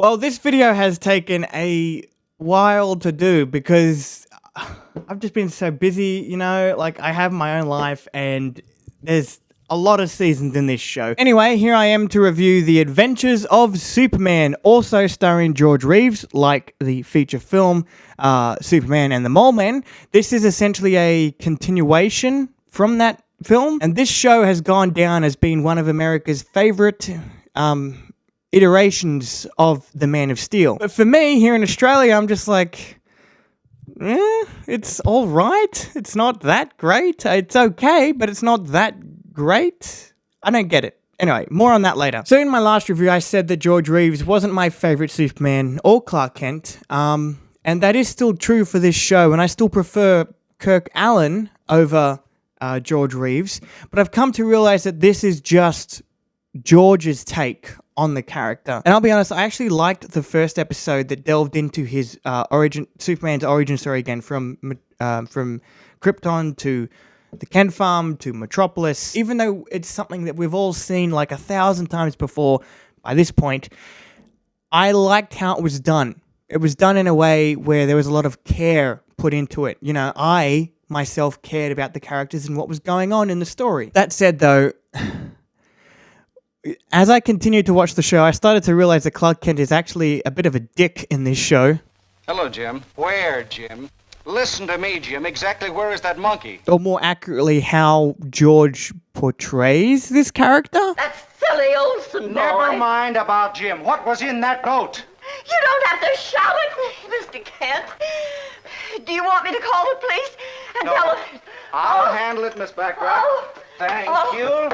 Well, this video has taken a while to do because I've just been so busy, like I have my own life and there's a lot of seasons in this show. Anyway, here I am to review The Adventures of Superman, also starring George Reeves, like the feature film Superman and the Mole Men. This is essentially a continuation from that film, and this show has gone down as being one of America's favorite iterations of the Man of Steel. But for me, here in Australia, I'm just like, it's all right. It's not that great. It's okay, but it's not that great. I don't get it. Anyway, more on that later. So in my last review, I said that George Reeves wasn't my favorite Superman or Clark Kent, and that is still true for this show, and I still prefer Kirk Allen over George Reeves, but I've come to realize that this is just George's take on the character. And I'll be honest, I actually liked the first episode that delved into his Superman's origin story again, from Krypton to the Kent Farm to Metropolis. Even though it's something that we've all seen like 1,000 times before by this point, I liked how it was done. It was done in a way where there was a lot of care put into it. I myself cared about the characters and what was going on in the story. That said, though, as I continued to watch the show, I started to realize that Clark Kent is actually a bit of a dick in this show. Hello, Jim. Where, Jim? Listen to me, Jim. Exactly where is that monkey? Or more accurately, how George portrays this character. That silly Olsen boy. Never mind about Jim. What was in that note? You don't have to shout it, Mr. Kent. Do you want me to call the police and No. tell them? I'll handle it, Miss Backrack. Oh. Thank Oh. you.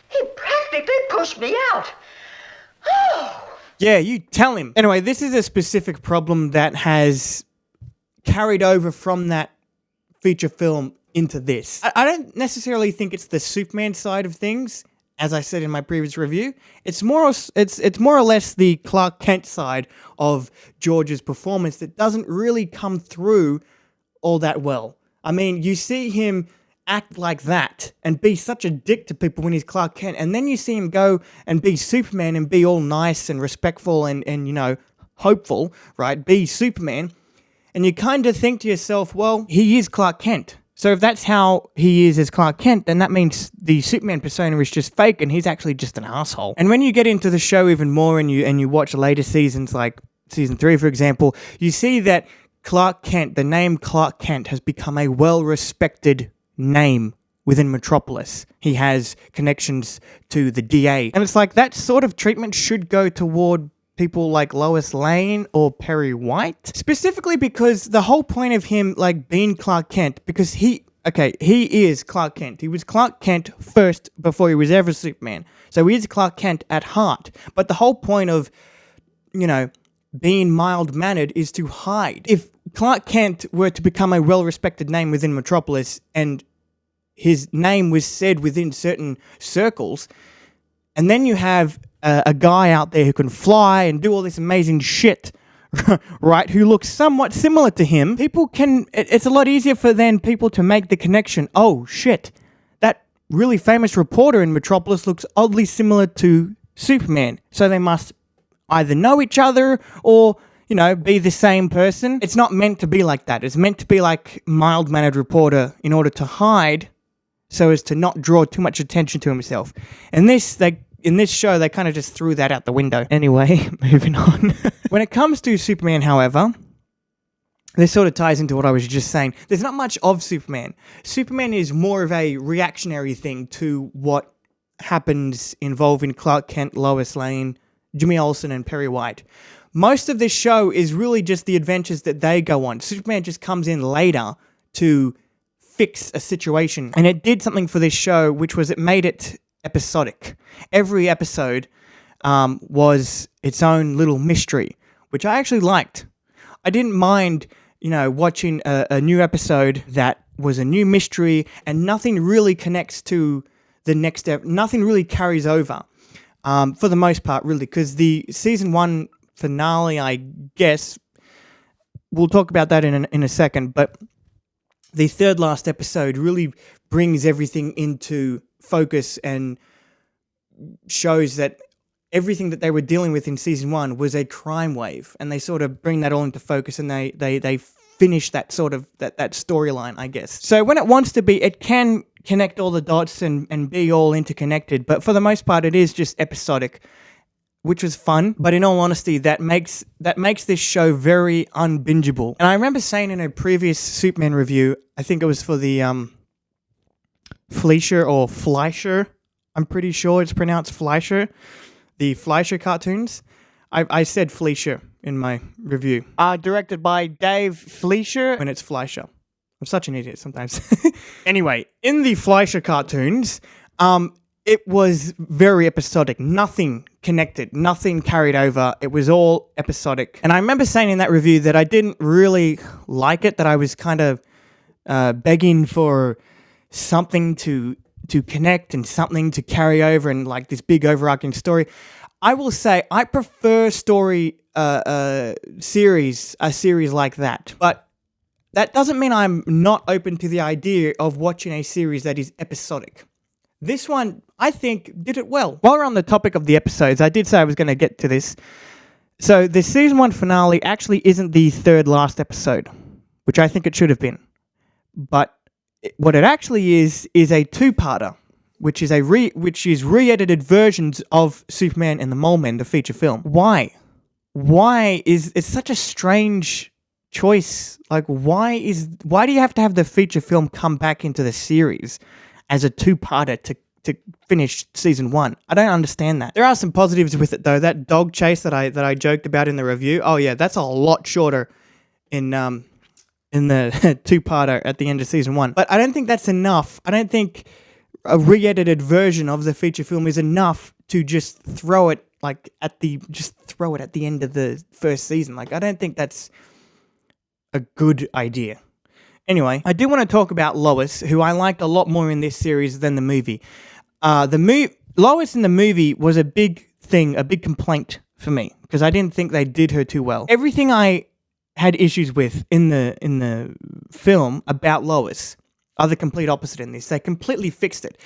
He practically pushed me out. Oh. Yeah, you tell him. Anyway, this is a specific problem that has carried over from that feature film into this. I don't necessarily think it's the Superman side of things, as I said in my previous review. It's more or less the Clark Kent side of George's performance that doesn't really come through all that well. I mean, you see him act like that and be such a dick to people when he's Clark Kent, and then you see him go and be Superman and be all nice and respectful and hopeful, right? Be Superman, and you kind of think to yourself, well, he is Clark Kent. So if that's how he is as Clark Kent, then that means the Superman persona is just fake and he's actually just an asshole. And when you get into the show even more and you watch later seasons, like season 3, for example, you see that Clark Kent, the name Clark Kent, has become a well-respected name within Metropolis. He has connections to the DA. And it's like that sort of treatment should go toward people like Lois Lane or Perry White. Specifically because the whole point of him like being Clark Kent, because he is Clark Kent. He was Clark Kent first before he was ever Superman. So he is Clark Kent at heart. But the whole point of, being mild-mannered is to hide. If Clark Kent were to become a well-respected name within Metropolis and his name was said within certain circles, and then you have a guy out there who can fly and do all this amazing shit, right, who looks somewhat similar to him, it's a lot easier for then people to make the connection, oh shit, that really famous reporter in Metropolis looks oddly similar to Superman, so they must either know each other or, be the same person. It's not meant to be like that. It's meant to be like mild-mannered reporter in order to hide so as to not draw too much attention to himself. And in this show, they kind of just threw that out the window. Anyway, moving on. When it comes to Superman, however, this sort of ties into what I was just saying. There's not much of Superman. Superman is more of a reactionary thing to what happens involving Clark Kent, Lois Lane, Jimmy Olsen, and Perry White. Most of this show is really just the adventures that they go on. Superman just comes in later to fix a situation. And it did something for this show, which was it made it episodic. Every episode was its own little mystery, which I actually liked. I didn't mind, watching a new episode that was a new mystery and nothing really connects to the next nothing really carries over. For the most part, really, because the season 1 finale, I guess, we'll talk about that in a second, but the third last episode really brings everything into focus and shows that everything that they were dealing with in season 1 was a crime wave, and they sort of bring that all into focus, and they finish that sort of that storyline, I guess. So when it wants to be, it can connect all the dots and be all interconnected, but for the most part, it is just episodic, which was fun. But in all honesty, that makes this show very unbingeable. And I remember saying in a previous Superman review, I think it was for the Fleischer or Fleischer, I'm pretty sure it's pronounced Fleischer, the Fleischer cartoons. I said Fleischer in my review. Directed by Dave Fleischer, and it's Fleischer. I'm such an idiot sometimes. Anyway, in the Fleischer cartoons, it was very episodic. Nothing connected, nothing carried over. It was all episodic. And I remember saying in that review that I didn't really like it, that I was kind of begging for something to connect and something to carry over and like this big overarching story. I will say I prefer a series like that. But that doesn't mean I'm not open to the idea of watching a series that is episodic. This one, I think, did it well. While we're on the topic of the episodes, I did say I was going to get to this. So the season 1 finale actually isn't the third last episode, which I think it should have been. But what it actually is a two-parter, which is re-edited versions of Superman and the Mole Men, the feature film. Why? It's such a strange choice. Like, why do you have to have the feature film come back into the series as a two-parter to finish season 1? I don't understand that. There are some positives with it though. That dog chase that I joked about in the review. Oh yeah, that's a lot shorter in the two-parter at the end of season 1. But I don't think that's enough. I don't think a re-edited version of the feature film is enough to just throw it at the end of the first season. Like, I don't think that's a good idea. Anyway, I do want to talk about Lois, who I liked a lot more in this series than the movie. Lois in the movie was a big thing, a big complaint for me, because I didn't think they did her too well. Everything I had issues with in the film about Lois are the complete opposite in this. They completely fixed it.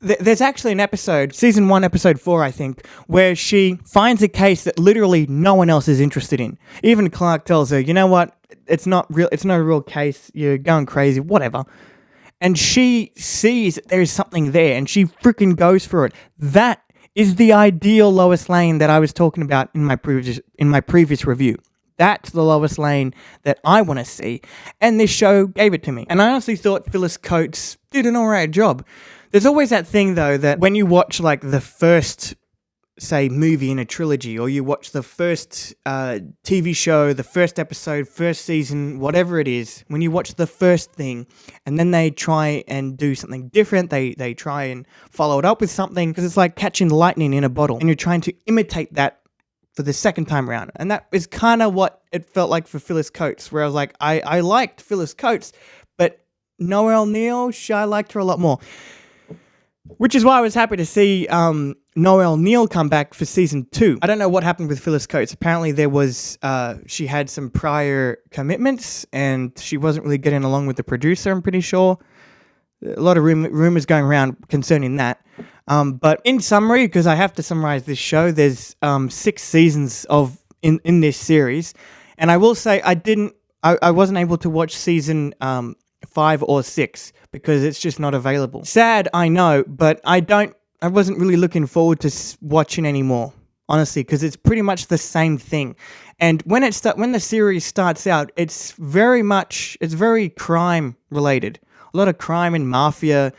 There's actually an episode, season 1, episode 4, I think, where she finds a case that literally no one else is interested in. Even Clark tells her, you know what, it's not a real case, you're going crazy, whatever. And she sees that there is something there, and she freaking goes for it. That is the ideal Lois Lane that I was talking about in my previous review. That's the Lois Lane that I want to see, and this show gave it to me. And I honestly thought Phyllis Coates did an alright job. There's always that thing, though, that when you watch, like, the first, say, movie in a trilogy, or you watch the first TV show, the first episode, first season, whatever it is, when you watch the first thing, and then they try and do something different, they try and follow it up with something, because it's like catching lightning in a bottle, and you're trying to imitate that for the second time around. And that is kind of what it felt like for Phyllis Coates, where I was like, I liked Phyllis Coates, but Noelle Neal, I liked her a lot more. Which is why I was happy to see Noelle Neal come back for season 2. I don't know what happened with Phyllis Coates. Apparently there was, she had some prior commitments, and she wasn't really getting along with the producer, I'm pretty sure. A lot of rumors going around concerning that. But in summary, because I have to summarize this show, there's 6 seasons in this series, and I will say I wasn't able to watch season 5 or 6 because it's just not available. Sad, I know, but I wasn't really looking forward to watching anymore, honestly, because it's pretty much the same thing. And when the series starts out, it's very crime related. A lot of crime and mafia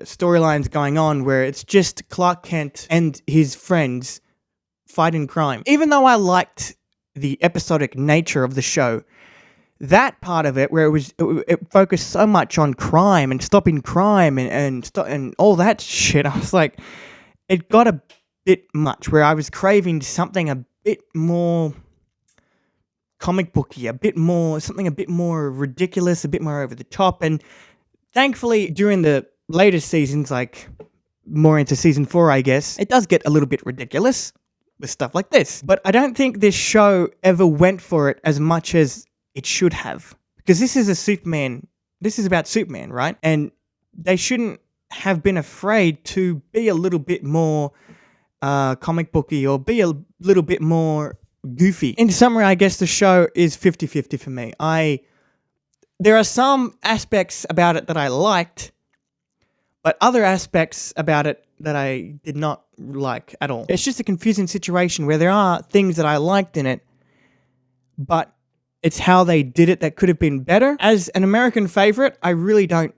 storylines going on, where it's just Clark Kent and his friends fighting crime. Even though I liked the episodic nature of the show, that part of it, where it focused so much on crime and stopping crime and all that shit, I was like, it got a bit much, where I was craving something a bit more comic booky, something a bit more ridiculous, a bit more over the top. And thankfully, during the later seasons, like more into season 4, I guess, it does get a little bit ridiculous with stuff like this. But I don't think this show ever went for it as much as it should have, because this is about Superman, right? And they shouldn't have been afraid to be a little bit more comic booky or be a little bit more goofy. In summary, I guess the show is 50-50 for me. There are some aspects about it that I liked, but other aspects about it that I did not like at all. It's just a confusing situation where there are things that I liked in it, but it's how they did it that could have been better. As an American favorite, I really don't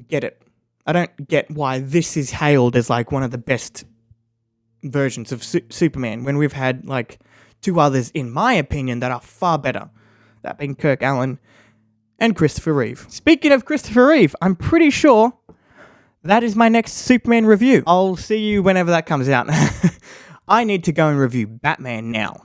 get it. I don't get why this is hailed as like one of the best versions of Superman when we've had like two others, in my opinion, that are far better. That being Kirk Allen and Christopher Reeve. Speaking of Christopher Reeve, I'm pretty sure that is my next Superman review. I'll see you whenever that comes out. I need to go and review Batman now.